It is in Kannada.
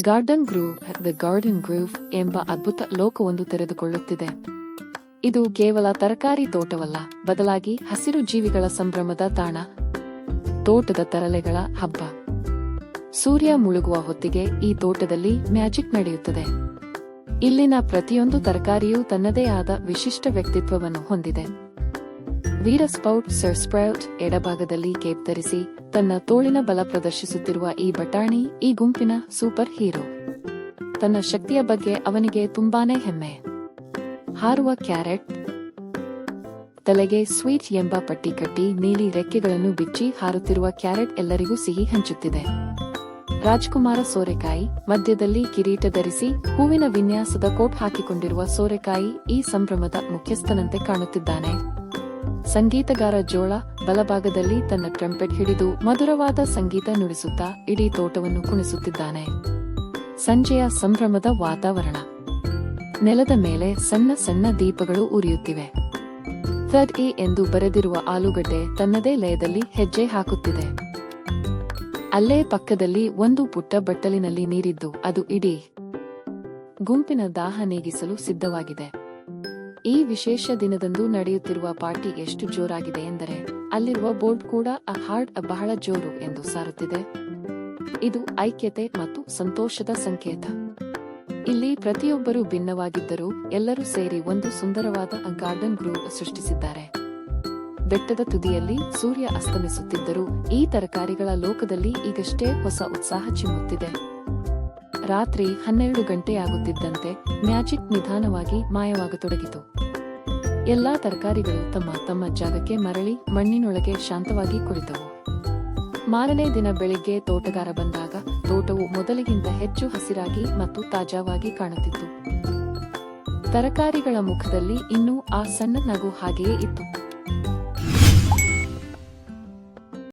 Garden groove the garden groove ಎಂಬ ಅದ್ಭುತ ಲೋಕವೊಂದು ತೆರೆದುಕೊಳ್ಳುತ್ತಿದೆ. ಇದು ಕೇವಲ ತರಕಾರಿ ತೋಟವಲ್ಲ, ಬದಲಾಗಿ ಹಸಿರು ಜೀವಿಗಳ ಸಂಭ್ರಮದ ತಾಣ, ತೋಟದ ತರಲೆಗಳ ಹಬ್ಬ. ಸೂರ್ಯ ಮುಳುಗುವ ಹೊತ್ತಿಗೆ ಈ ತೋಟದಲ್ಲಿ ಮ್ಯಾಜಿಕ್ ನಡೆಯುತ್ತದೆ. ಇಲ್ಲಿನ ಪ್ರತಿಯೊಂದು ತರಕಾರಿಯೂ ತನ್ನದೇ ಆದ ವಿಶಿಷ್ಟ ವ್ಯಕ್ತಿತ್ವವನ್ನು ಹೊಂದಿದೆ. ವೀರ ಸ್ಪೌಟ್ ಸರ್ ಸ್ಪ್ರೌಟ್ ಎಡಭಾಗದಲ್ಲಿ ಕೇಪ್ ಧರಿಸಿ ತನ್ನ ತೋಳಿನ ಬಲ ಪ್ರದರ್ಶಿಸುತ್ತಿರುವ ಈ ಬಟಾಣಿ ಈ ಗುಂಪಿನ ಸೂಪರ್ ಹೀರೋ. ತನ್ನ ಶಕ್ತಿಯ ಬಗ್ಗೆ ಅವನಿಗೆ ತುಂಬಾನೇ ಹೆಮ್ಮೆ. ಹಾರುವ ಕ್ಯಾರೆಟ್, ತಲೆಗೆ ಸ್ವೀಟ್ ಎಂಬ ಪಟ್ಟಿ ಕಟ್ಟಿ ನೀಲಿ ರೆಕ್ಕೆಗಳನ್ನು ಬಿಚ್ಚಿ ಹಾರುತ್ತಿರುವ ಕ್ಯಾರೆಟ್ ಎಲ್ಲರಿಗೂ ಸಿಹಿ ಹಂಚುತ್ತಿದೆ. ರಾಜ್ಕುಮಾರ ಸೋರೆಕಾಯಿ, ಮಧ್ಯದಲ್ಲಿ ಕಿರೀಟ ಧರಿಸಿ ಹೂವಿನ ವಿನ್ಯಾಸದ ಕೋಟ್ ಹಾಕಿಕೊಂಡಿರುವ ಸೋರೆಕಾಯಿ ಈ ಸಂಭ್ರಮದ ಮುಖ್ಯಸ್ಥನಂತೆ ಕಾಣುತ್ತಿದ್ದಾನೆ. ಸಂಗೀತಗಾರ ಜೋಳ ಬಲಭಾಗದಲ್ಲಿ ತನ್ನ ಟ್ರಂಪೆಟ್ ಹಿಡಿದು ಮಧುರವಾದ ಸಂಗೀತ ನುಡಿಸುತ್ತಾ ಇಡೀ ತೋಟವನ್ನು ಕುಣಿಸುತ್ತಿದ್ದಾನೆ. ಸಂಜೆಯ ಸಂಭ್ರಮದ ವಾತಾವರಣ. ನೆಲದ ಮೇಲೆ ಸಣ್ಣ ಸಣ್ಣ ದೀಪಗಳು ಉರಿಯುತ್ತಿವೆ. ಥರ್ಡ್ ಎ ಎಂದು ಬರೆದಿರುವ ಆಲೂಗಡ್ಡೆ ತನ್ನದೇ ಲಯದಲ್ಲಿ ಹೆಜ್ಜೆ ಹಾಕುತ್ತಿದೆ. ಅಲ್ಲೇ ಪಕ್ಕದಲ್ಲಿ ಒಂದು ಪುಟ್ಟ ಬಟ್ಟಲಿನಲ್ಲಿ ನೀರಿದ್ದು ಅದು ಇಡೀ ಗುಂಪಿನ ದಾಹ ನೀಗಿಸಲು ಸಿದ್ಧವಾಗಿದೆ. ಈ ವಿಶೇಷ ದಿನದಂದು ನಡೆಯುತ್ತಿರುವ ಪಾರ್ಟಿ ಎಷ್ಟು ಜೋರಾಗಿದೆ ಎಂದರೆ ಅಲ್ಲಿರುವ ಬೋರ್ಡ್ ಕೂಡ ಅ ಹಾರ್ಡ್ ಬಹಳ ಜೋರು ಎಂದು ಸಾರುತ್ತಿದೆ. ಇದು ಐಕ್ಯತೆ ಮತ್ತು ಸಂತೋಷದ ಸಂಕೇತ. ಇಲ್ಲಿ ಪ್ರತಿಯೊಬ್ಬರೂ ಭಿನ್ನವಾಗಿದ್ದರೂ ಎಲ್ಲರೂ ಸೇರಿ ಒಂದು ಸುಂದರವಾದ ಗಾರ್ಡನ್ ಗ್ರೂವ್ ಸೃಷ್ಟಿಸಿದ್ದಾರೆ. ಬೆಟ್ಟದ ತುದಿಯಲ್ಲಿ ಸೂರ್ಯ ಅಸ್ತಮಿಸುತ್ತಿದ್ದರೂ ಈ ತರಕಾರಿಗಳ ಲೋಕದಲ್ಲಿ ಈಗಷ್ಟೇ ಹೊಸ ಉತ್ಸಾಹ ಚಿಮ್ಮುತ್ತಿದೆ. ರಾತ್ರಿ 12 ಗಂಟೆಯಾಗುತ್ತಿದ್ದಂತೆ ಮ್ಯಾಜಿಕ್ ನಿಧಾನವಾಗಿ ಮಾಯವಾಗತೊಡಗಿತು. ಎಲ್ಲಾ ತರಕಾರಿಗಳು ತಮ್ಮ ತಮ್ಮ ಜಾಗಕ್ಕೆ ಮರಳಿ ಮಣ್ಣಿನೊಳಗೆ ಶಾಂತವಾಗಿ ಕುಳಿತವು. ಮಾರನೇ ದಿನ ಬೆಳಿಗ್ಗೆ ತೋಟಗಾರ ಬಂದಾಗ ತೋಟವು ಮೊದಲಿಗಿಂತ ಹೆಚ್ಚು ಹಸಿರಾಗಿ ಮತ್ತು ತಾಜಾವಾಗಿ ಕಾಣುತ್ತಿತ್ತು. ತರಕಾರಿಗಳ ಮುಖದಲ್ಲಿ ಇನ್ನೂ ಆ ಸಣ್ಣ ನಗು ಹಾಗೆಯೇ ಇತ್ತು.